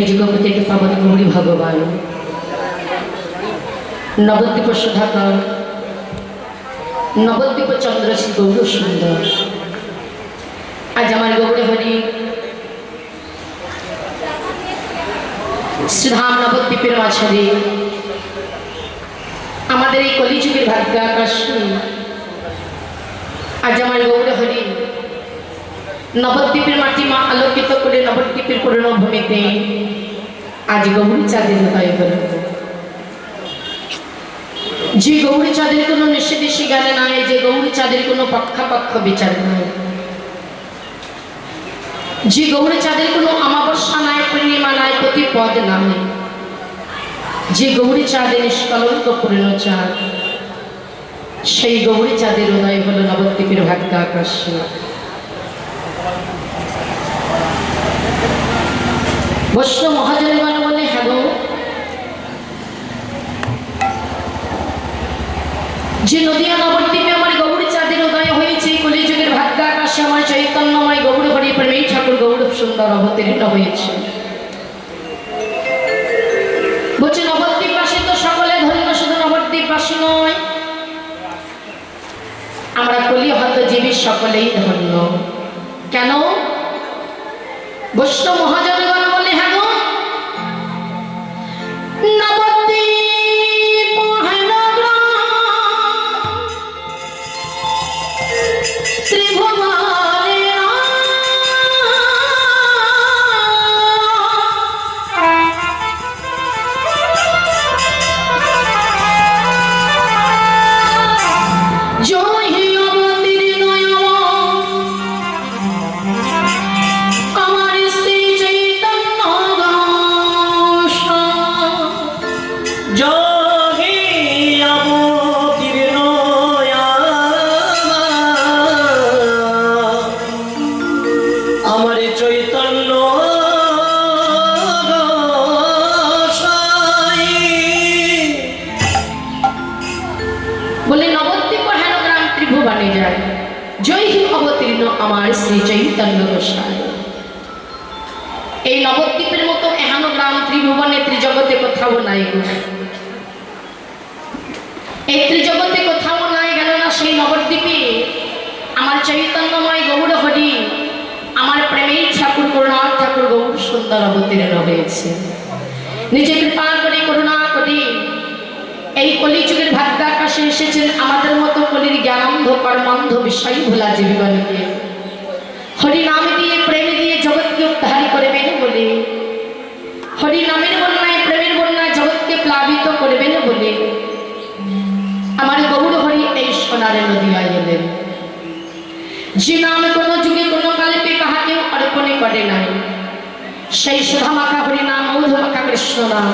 যুগপতি পাবন গৌরী ভগবান নবদ্বীপ সুধাকর নবদ্বীপ চন্দ্র শ্রী গৌর সুন্দর। আজ আমার গৌরে হরি শ্রীধাম নবদ্বীপের মাঝারে আমাদের এই কলিযুগের ভাগ্য আকাশ আজ আমার গৌরে হরি নবদ্বীপের মাটি মা আলোকিত করে নবদ্বীপের পূর্ণভূমিতে আজ গৌরী চাঁদের উদয় হল। যে গৌরী চাঁদের কোনো নিষেধেশে জ্ঞান নাই, যে গৌরী চাঁদের কোনো পক্ষাপক্ষ বিচার নাই, যে গৌরী চাঁদের কোনো অমাবস্যা নাই, পূর্ণিমা নাই, প্রতিপদ নাই, যে গৌরী চাঁদের নিষ্কলঙ্ক পূর্ণ চাঁদ, সেই গৌরী চাঁদের উদয় হল নবদ্বীপের ভাগ্য আকাশে। বৈষ্ণব মহাজনগণ বলে, হ্যাঁ গো, যে নদিয়া নবদ্বীপে আমার গৌরী চাঁদের উদয় হয়েছে, কলিযুগের ভাগ্য আকাশে আমার চৈতন্যময় গৌর হরি প্রেমী ঠাকুর গৌরব সুন্দর অবতীর্ণ হয়েছে। বলছে নবদ্বীপবাসী তো সকলে ধন্য, শুধু নবদ্বীপবাসী নয়, আমরা কলি হত জীবী সকলেই ধন্য। কেন? বৈষ্ণব মহাজনগণ বলে, হ্যাঁ গো, নবদ্বীপ ত্রিভুবনে জয় হে অবতীর্ণ আমার শ্রী চৈতন্য ঘোষ। জয় হে অবতীর্ণ আমার চৈতন্য গোসাই। বলে নবদ্বীপ হেন গ্রাম ত্রিভুবনে যায়, জয় হে অবতীর্ণ আমার শ্রী চৈতন্য গোসাই। এই নবদ্বীপের মতো এহেন গ্রাম ত্রিভুবনে ত্রিজগতে কোথাও নাই গো। এই ত্রিজগতে কোথাও নাই, কেননা সেই নবদ্বীপে আমার চৈতন্যময় গৌর হরি আমার প্রেমের ঠাকুর করুণার ঠাকুর গৌর সুন্দর অবতীর্ণ হয়েছে। নিজে কৃপা করে করুণা করে এই কলিযুগের ভাগ্য আকাশে এসেছেন আমাদের মতো কলির জ্ঞানান্ধ কর্মান্ধ বিষয় ভোলা জীবনকে হরি নাম দিয়ে প্রেম দিয়ে জগৎকে উদ্ধার করবেন বলে, হরি নামের বন্যায় প্রেমের বন্যায় জগৎকে প্লাবিত করবেন বলে আমার গৌর হরি এই সোনারে নদিয়ায় এলেন। যে নাম কোনো যুগে কোনো কালে কাহাকেও অর্পণে করে নাই, সেই সুধা মাখা হরি নাম, মধু মাখা কৃষ্ণ নাম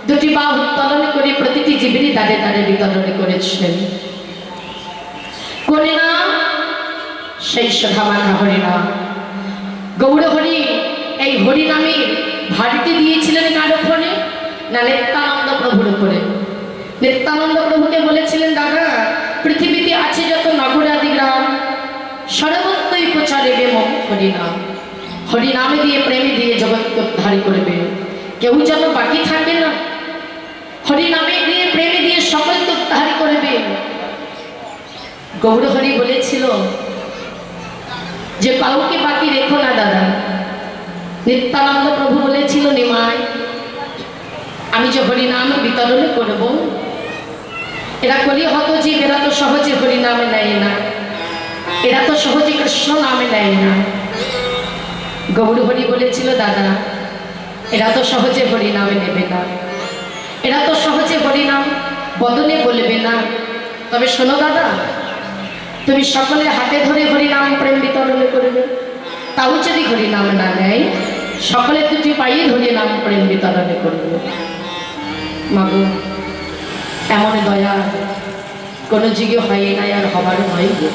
দুটি বাহু উত্তোলন করে প্রতিটি জীবেরই দাঁড়ে দাঁড়ে বিতরণ করেছেন। কোন নাম? সেই সুধা মাখা হরি নাম। গৌর হরি এই হরি নামে ভারতী দিয়েছিলেন কার উপরে? না, নিত্যানন্দ প্রভুর উপরে। নিত্যানন্দ প্রভুকে বলেছিলেন, দাদা, পৃথিবীতে আছে যত নগর আদি গ্রাম, সর্বত্রই প্রচারেবে মম হরি নাম। হরি নামে দিয়ে প্রেমে দিয়ে জগৎকে উদ্ধার করবে, কেউ যেন বাকি থাকে না। হরি নামে দিয়ে প্রেমে দিয়ে সকলকে উদ্ধার করবে। গৌর হরি বলেছিল যে কাউকে বাকি রেখো না দাদা। নিত্যানন্দ প্রভু বলেছিল, নিমাই, আমি যে হরি নাম বিতরণ করব, এরা কলি হত জীব, এরা তো সহজে হরি নামে নেয় না, এরা তো সহজে কৃষ্ণ নামে নেয় না। গৌর হরি বলেছিল, দাদা, এরা তো সহজে হরি নামে নেবে না, এরা তো সহজে হরি নাম বদনে বলবে না। তবে শোনো দাদা, তুমি সকলে হাতে ধরে হরি নাম প্রেম বিতরণ করবে, তাও যদি হরি নাম না নেয়, সকলে দুটি পায়ে হরি নাম প্রেম বিতরণ করবে। মাগো, এমন দয়া কোনো যুগে হয় নাই, আর হবার নয় গো।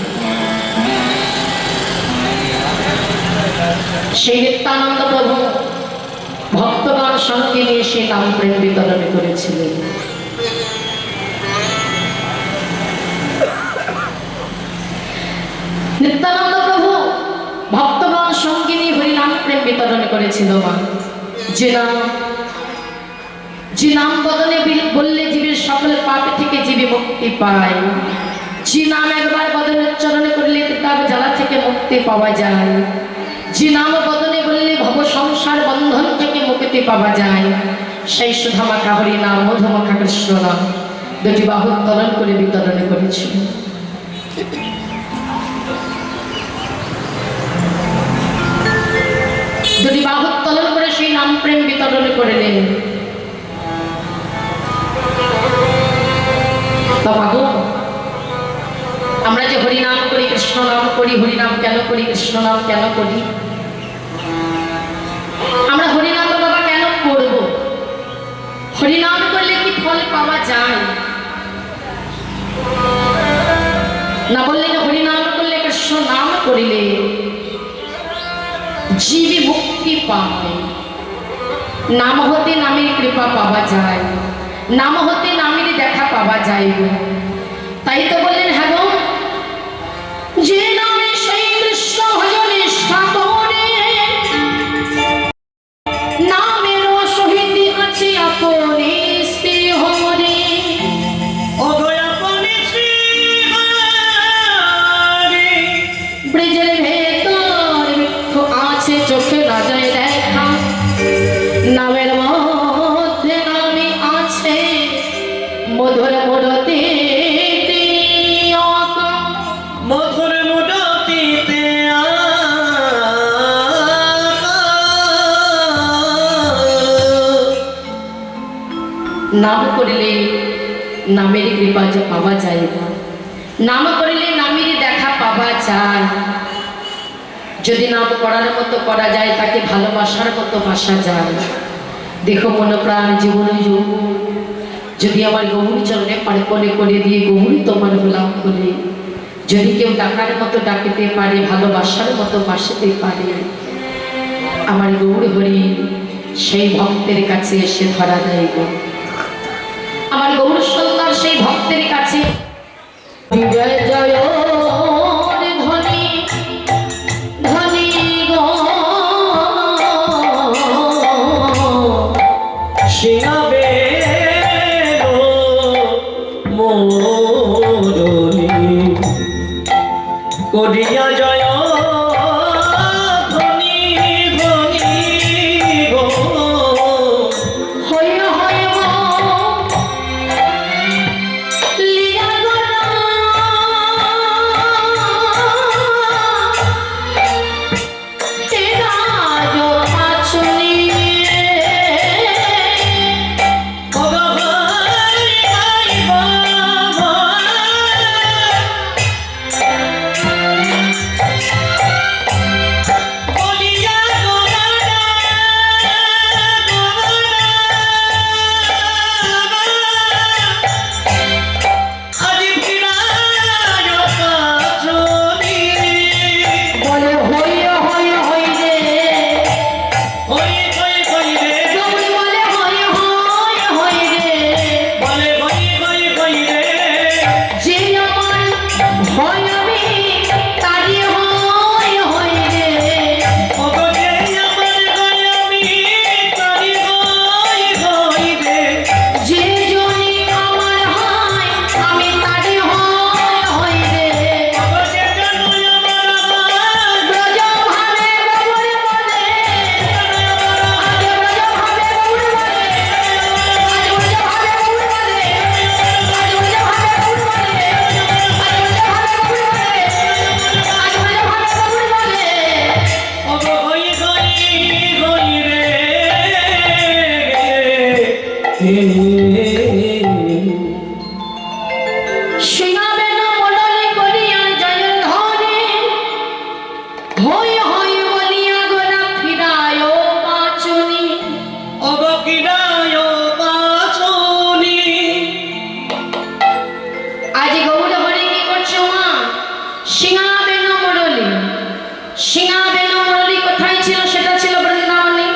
সেই নিত্যানন্দ প্রভু ভক্তগণ সঙ্গে নিয়ে সে নাম প্রেম বিতরণ করেছিলেন। নিত্যানন্দ প্রভু ভক্তগণ সঙ্গে নিয়ে হরিনাম প্রেম বিতরণ করেছিল। মা যে নাম বদলে বললে জীবের সকল পাপ থেকে জীবে মুক্তি পায়, যে নাম একবার বদলে উচ্চারণে করলে তার জ্বালা থেকে মুক্তি পাওয়া যায়, যে নাম বদলে বললে ভব সংসার বন্ধন থেকে মুক্তি পাওয়া যায়, সেই সুধামাখা হরি নাম মধুমাখা কৃষ্ণ নাম দুটি বাহু উত্তোলন করে বিতরণ করেছিল। দুটি বাহু উত্তোলন করে সেই নাম প্রেম বিতরণ করলেন। বাবু, আমরা যে হরিনাম করি, কৃষ্ণ নাম করি, হরিনাম কেন করি, কৃষ্ণ নাম কেন করি? আমরা হরিনাম বাবা কেন করব? হরিনাম করলে কি ফল পাওয়া যায়? না বললেন হরিনাম করলে, কৃষ্ণ নাম করিলে জীবে মুক্তি পায়, নাম হতে নামের কৃপা পাওয়া যায়, নাম হতে নামের দেখা পাওয়া যায়। তাই তো বললেন, হ্যাঁ গো, যে নামে সেই কৃষ্ণ ভজন নিষ্ঠা করে, নামের সহিত আছে আপনি শ্রী হরি। ব্রিজের ভেতর বৃক্ষ আছে, চোখে না যায় দেখা, নামের মধ্যে নামে আছে মধুর মূরতি। মধুর মুরতিতে নাম করিলে নামের কৃপা যে পাওয়া যায় না, নাম করিলে নামেরই দেখা পাওয়া যায়। যদি নাম করার মতো করা যায়, তাকে ভালোবাসার মতো বাসা যায়। দেখো মন প্রাণ জীবন যৌবন যদি আমার গৌরী চরণে পার্পণে করে দিয়ে গৌরী তোমার গোলাম করে যদি কেউ ডাকার মতো ডাকিতে পারে, ভালোবাসার মতো বাসতে পারে, আমার গৌর হরি সেই ভক্তের কাছে এসে ধরা দেয় গো। আমার গৌর সুন্দর সেই ভক্তের কাছে জয় জয় ধ্বনি ধ্বনি গো শিঙাবে মোরনি করিয়া জয় ধ্বনি ধ্বনি গো। হয় হয় গো লিয়া গো তেরা জো পাছুনি বলে হয় হয় হয় রে, গৌরী বলে হয় হয় হয় রে, যে আমার ভয় আমি তারি হয় হয় রে, যে জনি আমার হয় আমি তারি হয় হয় রে। ব্রজ ভাবে গৌর বলে, আজ ব্রজ ভাবে গৌর বলে, আজ ব্রজ ভাবে গৌর বলে, আজ ব্রজ ভাবে গৌর বলে, আজ ব্রজ ভাবে গৌর বলে, আজ ব্রজ ভাবে গৌর বলে। সিংহাবেন মণ্ডলী করিয়া জয় ধ্বনি, হই হই বলিয়া গোরা ফিরায় পাচুনি। আজ গৌর হরি কি করছো মা? সিংহাবেন মণ্ডলী, সিংহাবেন মণ্ডলী কোথায় ছিল? সেটা ছিল বৃন্দাবনে।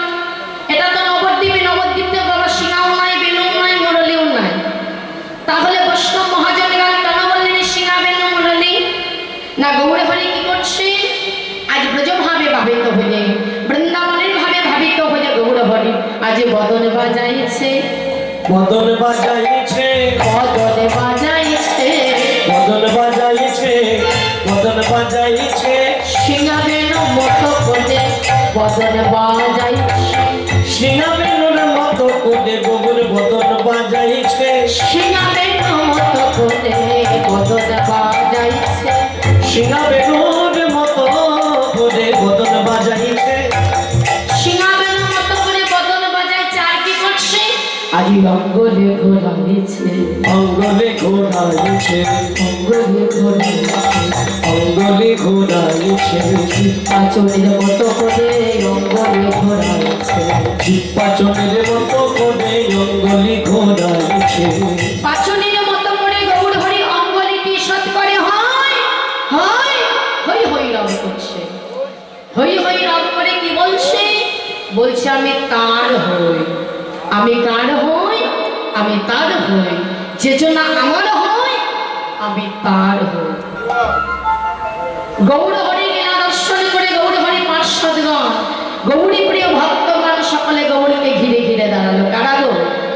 এটা তো নবদ্বীপে, নবদ্বীপে বাবা সিংহাও নাই, বেনুও নাই, মুরলীও নাই। তাহলে বৈষ্ণব মহাজনেরা কেন বললেন সিংহাবেন মুরলী? না গৌর হরি কি করছে? আজ ব্রজ আজ বদন বাজাইছে বদন বাজাইছে বদন বাজাইছে বদন বাজাইছে বদন বাজাইছে সিঙ্গাবেন মতো করে বদন বাজাইছে সিঙ্গাবেনুর মতো করে গৌর বদন বাজাইছে সিঙ্গাবেন মতো করে বদন বাজাইছে সিঙ্গাবেনুর মতো করে বদন বাজাইছে সিঙ্গাবেন মতো করে বদন বাজাইছে আর কি করছে আজি অঙ্গলে ঘোরাইছে অঙ্গলে ঘোরাইছে অঙ্গলে ঘোরাইছে অঙ্গলে ঘোরাইছে পাচনের মতো করে অঙ্গলে ঘোরাইছে পাচনের মতো করে অঙ্গলি ঘোরাইছে পাচনের মতো করে গৌর হরি অঙ্গলে কি সৎ করে হয় হয় হই হই রব করছে হই হই রব করে কি বলছে বলছে আমি তার হই আমি কার হই আমি তার হই যে জন্য আমার হই আমি তার হই গৌর হরি লীলা দর্শন করে গৌর হরি পার্শ্বদগণ গৌরী প্রিয় ভক্তগণ সকলে গৌরীকে ঘিরে ঘিরে দাঁড়ালো কারা গো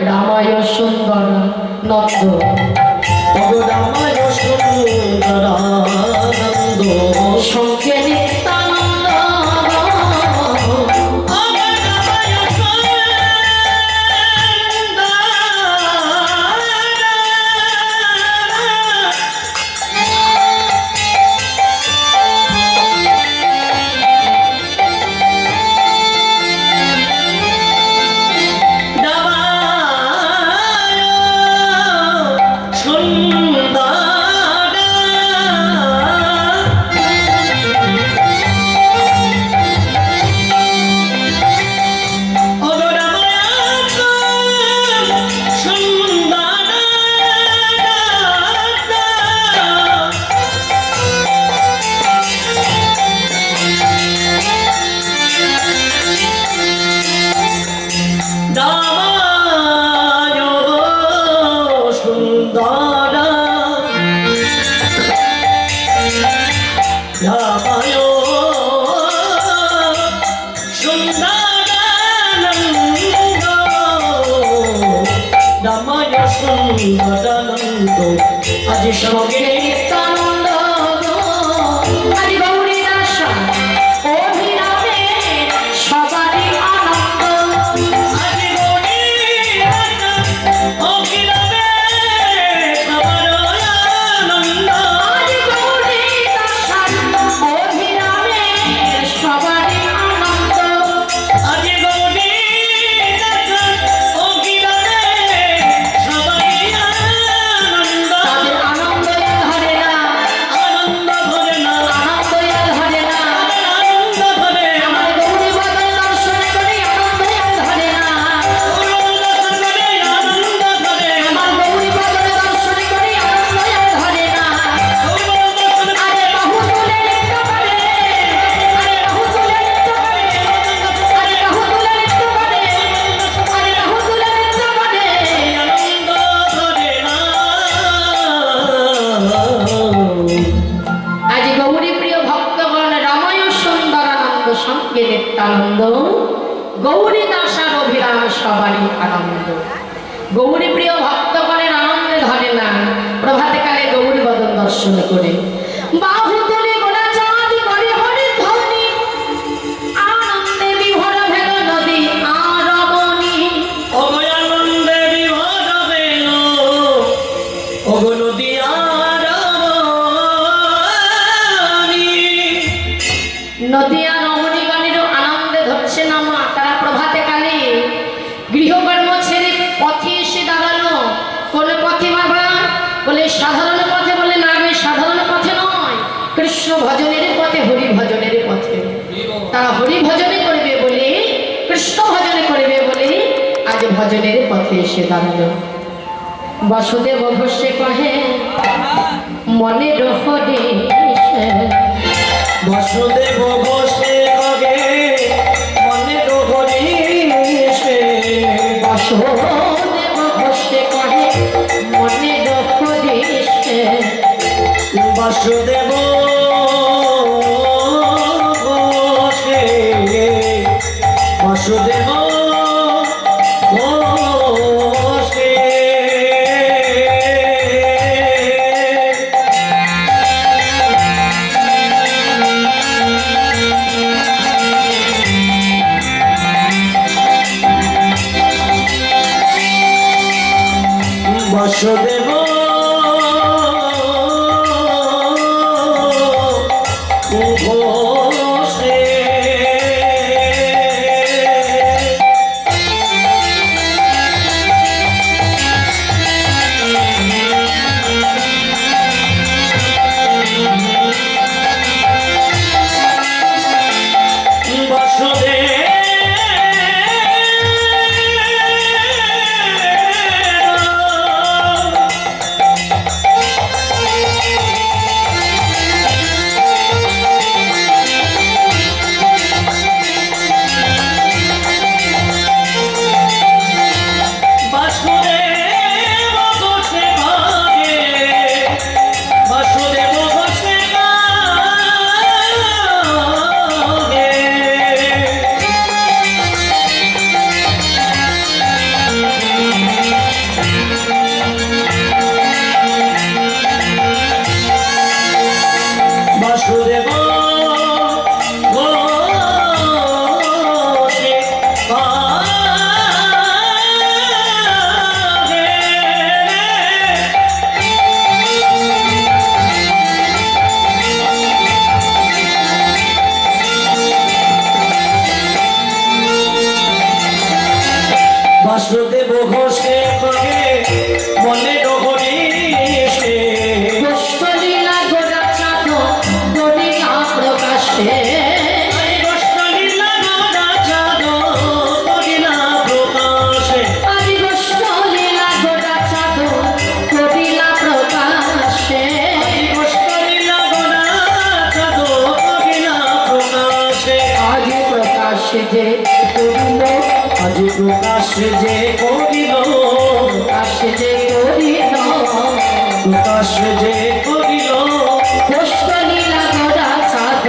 রামায় সুন্দর নন্দ অগরামায় সুন্দরানন্দ সঙ্গে নিত্যানন্দ আজি সঙ্গে নিত্যানন্দ আদি গৌরী দাস অভিরামে সবারই আনন্দ আজি গৌরী অখিলাবে সবার আনন্দ আদি গৌরী দাস অভিরামে সবারই আনন্দ আজি গৌরী অখিলাবে সবাই আনন্দ তাদের আনন্দ ধরে না আনন্দ ভরে না আনন্দ ধরে না আনন্দ ভরে আমার গৌরী বদন দর্শন করে আনন্দ ধরে না আনন্দ ভরে আমার গৌরী বদন দর্শন করে আনন্দ ধরে না আরে বাহু তুলে নৃত্য করে আরে বাহু তুলে নৃত্য করে আরে বাহু তুলে নৃত্য করে আরে বাহু তুলে নৃত্য করে আনন্দ ভরে না আজ গৌরী প্রিয় ভক্তগণ রামায় সুন্দরানন্দ সঙ্গে নিত্যানন্দ গৌরী দাসার অভিরাম সবারই আনন্দ গৌরী প্রিয় ভক্তগণের আনন্দে ধরে না প্রভাতে কালে গৌরী বদন দর্শন করে বাহু তুলে গোলা চাঁদ করে হরি ধ্বনি আনন্দে বিভোর ভেল নদী আর রমণী অভয়ানন্দে বিভোর বেল ওগো নদী আর রমণী। নদিয়া রমণীগণেরও আনন্দে ধরছে না মা তারা প্রভাতে কালে গৃহকর্ম ছেড়ে পথে এসে দাঁড়ালো কোন পথে বাবা বলে সাধারণ পথে বলে না আমি সাধারণ পথে নয় কৃষ্ণ ভজনের পথে হরি ভজনের পথে তারা হরি ভজনে করবে বলে কৃষ্ণ ভজনে করবে বলে আজ ভজনের পথে এসে দাঁড়ালো বাসুদেব ঘোষে কহে মনে রহরে বাসুদেব বসে কগে মনে রহরিষে বাসুদেব ঘোষে কহে মনে রহরে বাসুদেব বসে বাসুদেব বাসুদেব ঘোষে বাসুদেব ঘোষে বাসুদেব ঘোষে কহে মনে ডোহরি সে গোষ্ঠলীলা গোড়া চাঁদ করিলা প্রকাশে গোষ্ঠলীলা গোড়া চাঁদ করিলা প্রকাশে আদি গোষ্ঠলীলা গোড়া চাঁদ করিলা প্রকাশে গোষ্ঠলীলা গোড়া চাঁদ করিলা প্রকাশে আদি প্রকাশে যে করিল আজ প্রকাশে যে করিল প্রকাশে যে করিল প্রকাশে যে করিল গোষ্ঠলীলা গোড়া চাঁদ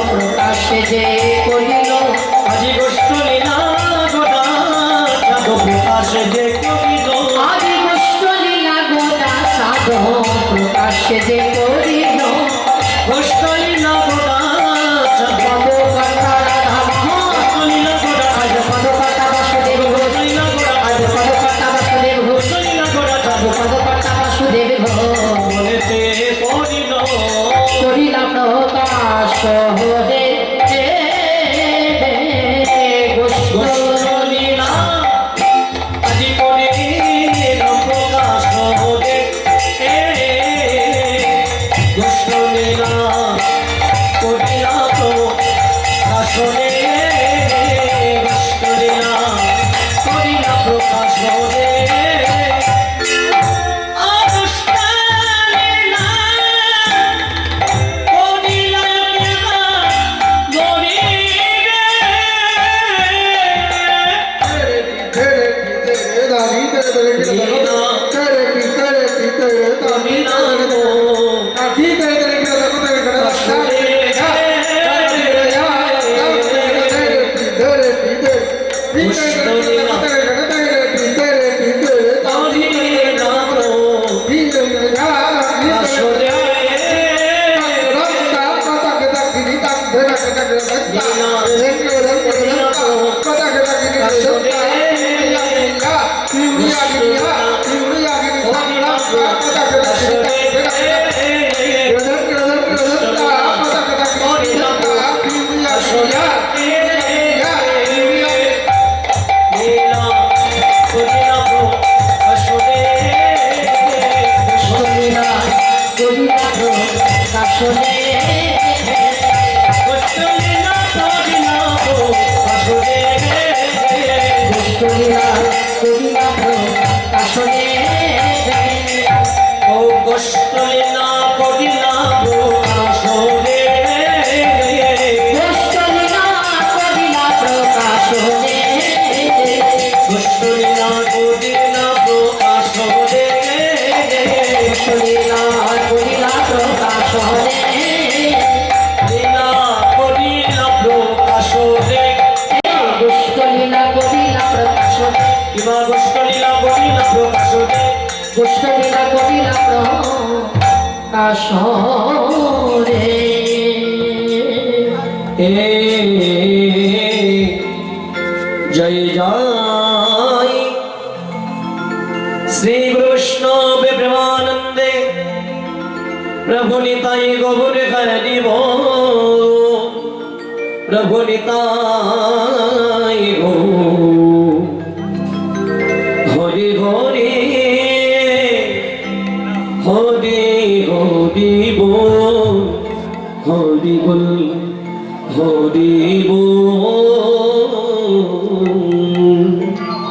প্রকাশে যে করিল আজি গোষ্ঠলীলা গোড়া চাঁদ প্রকাশে যে করিল আদি গোষ্ঠলীলা গোড়া চাঁদ প্রকাশে যে করিল গোষ্ঠলীলা গোড়া চাঁদ পদকর্তা রাধা গোষ্ঠলীলা গোড়া আজ পদকর্তা বাসুদেব ঘোষ গোষ্ঠলীলা গোড়া আজ পদকর্তা বাসুদেব ঘোষ গোষ্ঠলীলা গোড়া চাঁদ পদকর্তা বাসুদেব ঘোষ মনেতে পড়িল করিলা প্রকাশ হরে গোষ্ঠলীলা আজি করিল প্রকাশ হরে গোষ্ঠলীলা করিলা প্রকাশ হরে গোষ্ঠলীলা করিলা প্রকাশ হরে গোষ্ঠলীলা করিলা গোষ্ঠলীলা করিলা প্রকাশরে জয় জয় শ্রী বৈষ্ণব प्रभु निताई गौर हरि बोल प्रभु निताई गो हरि हरि हरि हरि बोल हरि बोल हरि बोल